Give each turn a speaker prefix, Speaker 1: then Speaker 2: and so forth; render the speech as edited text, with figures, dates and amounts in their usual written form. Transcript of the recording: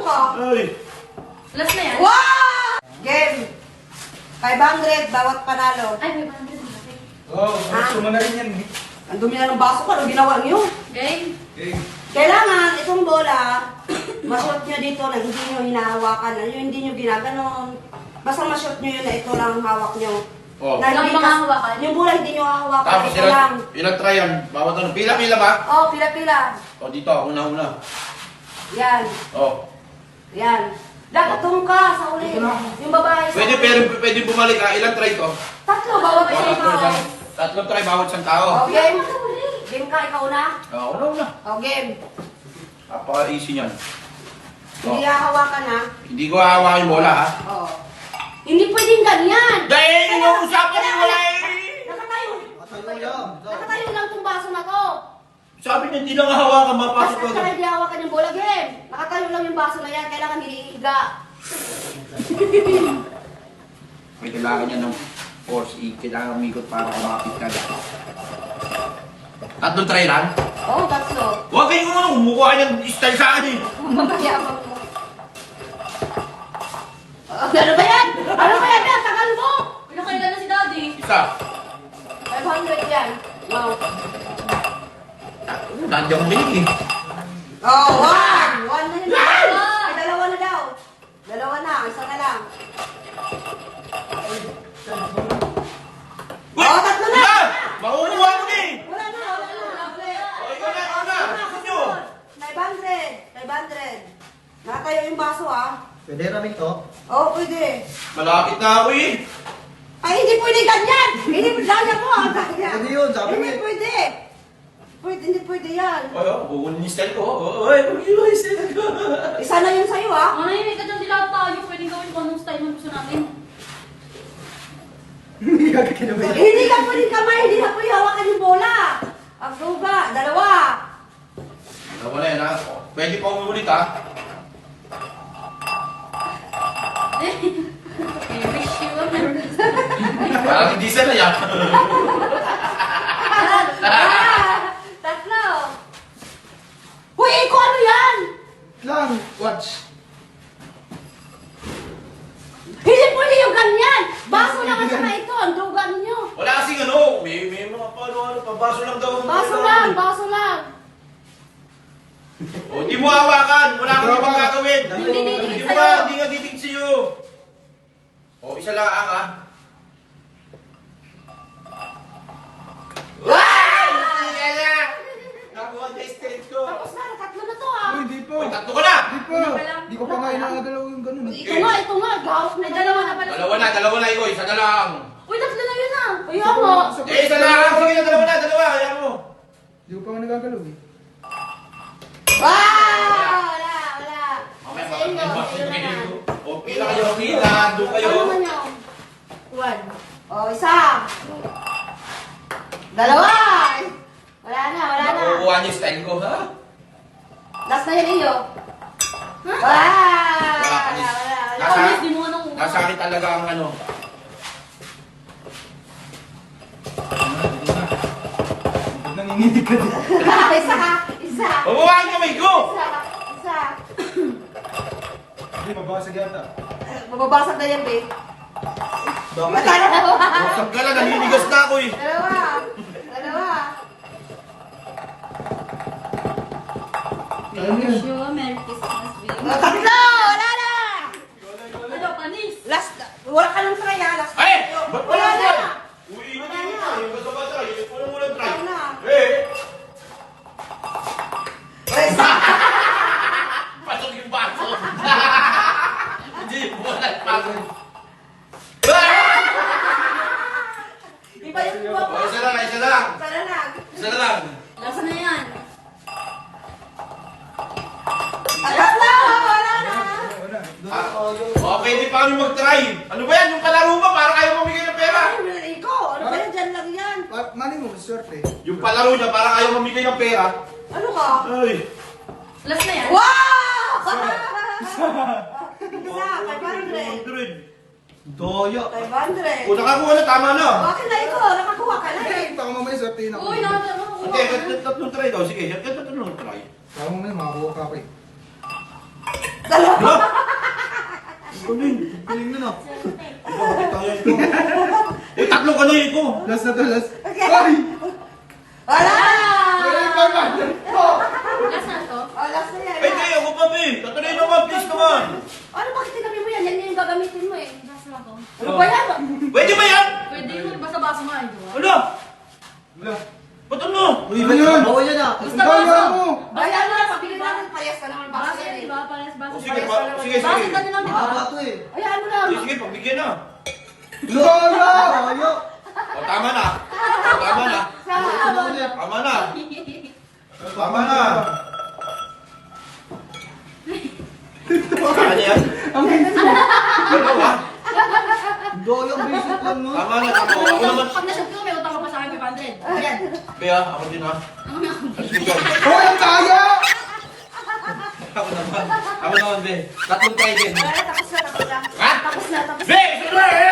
Speaker 1: ka?
Speaker 2: Ay!
Speaker 3: Last na yan?
Speaker 1: Wow! Game. 500 bawat panalo.
Speaker 3: Ay, 500 na.
Speaker 4: Oo, gusto mo na rin yan.
Speaker 1: Ang dumi na ng baso ko. Anong ginawa niyo?
Speaker 3: Game?
Speaker 4: Okay.
Speaker 1: Kailangan itong bola, ma-shot nyo dito na hindi nyo hinahawakan. Yung hindi nyo ginaganon. Basta ma-shot nyo yun na ito lang ang hawak nyo.
Speaker 2: Oh.
Speaker 1: Na
Speaker 3: Lang
Speaker 1: hindi
Speaker 3: mga
Speaker 1: kas-
Speaker 3: hawakan?
Speaker 1: Yung bola hindi nyo hahawakan.
Speaker 2: Tapos
Speaker 1: Ito lang.
Speaker 2: ilang try yan? Bawat ano? Pila-pila ba?
Speaker 1: Oh, pila-pila.
Speaker 2: O dito, una-una.
Speaker 1: Yan.
Speaker 2: O.
Speaker 1: Yan. Dapat doon ka sa uli. Yung babae sa
Speaker 2: Pwede,
Speaker 1: uli.
Speaker 2: pwede bumalik ha. Ilang try to?
Speaker 1: Tatlo, bawat isang tao.
Speaker 2: Tatlong try bawat isang tao.
Speaker 1: Oh, game. Game ka, ikaw na.
Speaker 2: O, una-una.
Speaker 1: Oh, game.
Speaker 2: Napaka-easy niyan.
Speaker 1: Hindi hahawakan ha.
Speaker 2: Hindi ko hahawakan yung bola ha.
Speaker 1: Oo. Hindi pwedeng ganyan.
Speaker 2: Dahil yung usapan mo wala eh.
Speaker 1: Nakatayo.
Speaker 4: Tayo lang.
Speaker 1: Nakatayo lang tong baso na to.
Speaker 2: Sabi niya hindi lang hahawakan, mapasok
Speaker 1: Basta
Speaker 2: ko.
Speaker 1: ka hindi hawakan yung bola, game. Nakatayo lang yung baso na yan. Kailangan hilihiga.
Speaker 2: May kailangan niya ng force. Kailangan umikot para kumapit ka. Tatlong try lang?
Speaker 1: Oo, tatlo.
Speaker 2: Huwag kayong umukha niyang style sa akin eh.
Speaker 1: Mamayabang mo. Ano ba yan? Ano ba yan? Tagal mo!
Speaker 3: Pinakaila na si Daddy.
Speaker 2: Isa.
Speaker 1: 500 yan. Wow.
Speaker 2: Nandiyan mo eh.
Speaker 1: Oh, one! One na yun.
Speaker 3: Ah!
Speaker 1: Ay, dalawa na daw. Dalawa na, isa na lang.
Speaker 2: Uy!
Speaker 1: Oh, tatlo na!
Speaker 2: Wala! Makukuha mo eh!
Speaker 1: Wala na, wala na.
Speaker 2: O, ikaw na, ikaw na! Gusto nyo?
Speaker 1: 500. 500. Nakatayo yung baso ah.
Speaker 4: Pwede ramin to?
Speaker 1: Oo, pwede.
Speaker 2: Malapit na ako eh.
Speaker 1: Ay, hindi pwede ganyan! Hindi pwede ganyan mo!
Speaker 4: Pwede yun, sabi mo
Speaker 1: Hindi
Speaker 4: eh.
Speaker 1: pwede! Hindi pwede yan.
Speaker 2: Oy, kukunin yung style ko. Oy, kukunin yung style ko.
Speaker 1: Isa na yun sa'yo ah.
Speaker 3: Manahimik ka dyan, di lahat tayo. Pwedeng gawin kung anong style mo gusto natin.
Speaker 4: Hindi ka kinabay.
Speaker 1: Hindi ka pwede kamay, hindi ka pwede hawakan yung bola. Ang duga, dalawa.
Speaker 2: Ako na yan ha. Pwede pa umulit ha.
Speaker 3: I wish you were nervous.
Speaker 2: Parang hindi sana yan.
Speaker 1: Tatlo. Uy, iko ano yan?
Speaker 4: Lang, watch.
Speaker 1: Hindi pwede yung ganyan. Baso naman sa ito, ang duga ninyo.
Speaker 2: Wala kasing ano. May mga paano, pabaso lang daw.
Speaker 1: Baso lang, baso lang.
Speaker 2: O, di mo hawakan. Wala kang ibang gagawin.
Speaker 3: Hindi titig
Speaker 2: Hindi
Speaker 3: sa'yo.
Speaker 2: ba? Hindi nga titig sa'yo. O, isa lang ha. Nakuha niya yung style ko.
Speaker 1: Tapos na, tatlo na to ah.
Speaker 4: Uy, di pa.
Speaker 2: Uy, tatlo ka na.
Speaker 4: Di pa. Di ko pa nga inagalaw yung ganun.
Speaker 1: Ito nga, gawak na
Speaker 3: Ay, dalawa na pala.
Speaker 2: Dalawa na ikaw. Isa na lang.
Speaker 3: Uy, tatlo na yun ah.
Speaker 1: Ayun mo.
Speaker 2: Eh, isa lang. Sige na, dalawa. Ayan mo.
Speaker 4: Di ko pa nga nagagalaw eh.
Speaker 1: Wow! Wala.
Speaker 2: Mamaya,
Speaker 1: Sa inyo,
Speaker 2: mamaya,
Speaker 1: sino naman?
Speaker 2: O, pila kayo, pila. Doon kayo.
Speaker 1: Ano naman yun? One. O, isa. Dalawa. Wala na.
Speaker 2: Nakukuha niyo yung style ko, ha?
Speaker 1: Last na yun iyo. Wow!
Speaker 2: Wala pa rin.
Speaker 1: Wala.
Speaker 2: Nasa-
Speaker 3: Promise, di mo anong una.
Speaker 2: Nasa akin talaga ang ano.
Speaker 4: Pag nanginginig ka din.
Speaker 1: Isa.
Speaker 2: Babawa ang kamay ko!
Speaker 1: Isa.
Speaker 4: Hindi, mabasag yata.
Speaker 1: Mababasag na yan, babe.
Speaker 4: Bakit?
Speaker 1: Dalawa.
Speaker 2: Wasag ka lang, naninigas na ako eh.
Speaker 1: Dalawa.
Speaker 3: I wish you a Merry Christmas, baby.
Speaker 1: Tatlo! Wala na!
Speaker 3: Ano, panis?
Speaker 1: Last. Wala ka ng try, ha? Last.
Speaker 2: Ay! Ba't
Speaker 1: Wala
Speaker 2: wala
Speaker 1: na.
Speaker 2: na? Uy, hindi mo na. Yung gusto ba try? Wala mo lang try.
Speaker 1: Wala na.
Speaker 2: Eh!
Speaker 1: Isa.
Speaker 2: Pasok yung baso. Hindi mo na pasok.
Speaker 1: Iba yung buwa
Speaker 2: O,
Speaker 1: mo.
Speaker 2: isa na lang, isa na lang.
Speaker 1: Sana lang.
Speaker 2: Isa na lang.
Speaker 3: Lasa na yan.
Speaker 1: Tatlo! Wala na.
Speaker 4: Wala.
Speaker 2: O, pwede pa kami mag-try. Ano ba yan? Yung palaro ba? Para kayo mamigay ng pera.
Speaker 1: Ay, ikaw. Ano ba yan? Dyan lang yan.
Speaker 4: Mali mo, swerte.
Speaker 2: Yung palaro niya, para kayo mamigay ng pera.
Speaker 1: Ano ka?
Speaker 2: Ay!
Speaker 3: Last na yan.
Speaker 1: Wow! Isa. 500.
Speaker 2: 100. Doya.
Speaker 1: 500.
Speaker 2: Kung nakakuha na, tama na.
Speaker 1: Bakit na ikaw? Nakakuha ka na eh.
Speaker 4: Baka mamaya swertein ako.
Speaker 3: Uy, nakatama ko.
Speaker 2: Hindi, tatlong try daw. Sige, tatlong try.
Speaker 4: Baka mamaya makakuha ka pa eh. Galing na no.
Speaker 2: Uy, tatlong kanoy ko.
Speaker 4: Last na to, last.
Speaker 1: Okay.
Speaker 4: Ay!
Speaker 1: Wala!
Speaker 4: Galing pa ba?
Speaker 3: Last na to.
Speaker 1: Oh, last na yan.
Speaker 2: Ay, kayo, ako pa, be. Tatuloy naman, please naman.
Speaker 3: Ano, bakit tinabi mo yan? Yan yung gagamitin mo eh. Last na to.
Speaker 1: Ano ba yan?
Speaker 2: Pwede ba yan?
Speaker 3: Pwede mo, basta-basa mo ay, di ba?
Speaker 2: Ano?
Speaker 4: Wala.
Speaker 2: Ba't ano?
Speaker 4: Uy, ba yun?
Speaker 5: Bawal yan ah.
Speaker 3: Basta
Speaker 4: Ang
Speaker 3: basa.
Speaker 4: mo!
Speaker 1: Bayan mo na, pabili natin. Payas ka naman.
Speaker 3: Basa
Speaker 1: Basa
Speaker 3: yan,
Speaker 1: yan
Speaker 3: di
Speaker 1: eh.
Speaker 3: ba? Basa.
Speaker 2: O, sige, sige,
Speaker 3: Basa
Speaker 2: sige.
Speaker 3: ka lang, di ba?
Speaker 5: Mahaba to eh.
Speaker 3: Ayan mo na.
Speaker 2: Sige, pagbigyan na.
Speaker 4: Lola! Ayo!
Speaker 2: O, tama na. Tama na.
Speaker 3: Sama
Speaker 5: ulit.
Speaker 2: Tama na. Tama na. Saan yan? Dalawa.
Speaker 5: Doyong basic lang no.
Speaker 2: Tama na, tama. Ako naman.
Speaker 3: Pag nashoot ko, may utang ka pa sa akin 500. Ayan.
Speaker 2: Kaya, ako din ha. Sige.
Speaker 4: Hoy, ang kaya!
Speaker 2: Ako naman. Ako naman, be. Tatlong try din.
Speaker 1: Wala, tapos na, tapos na.
Speaker 2: Ha?
Speaker 1: Tapos na, tapos na.
Speaker 2: Be! Sige!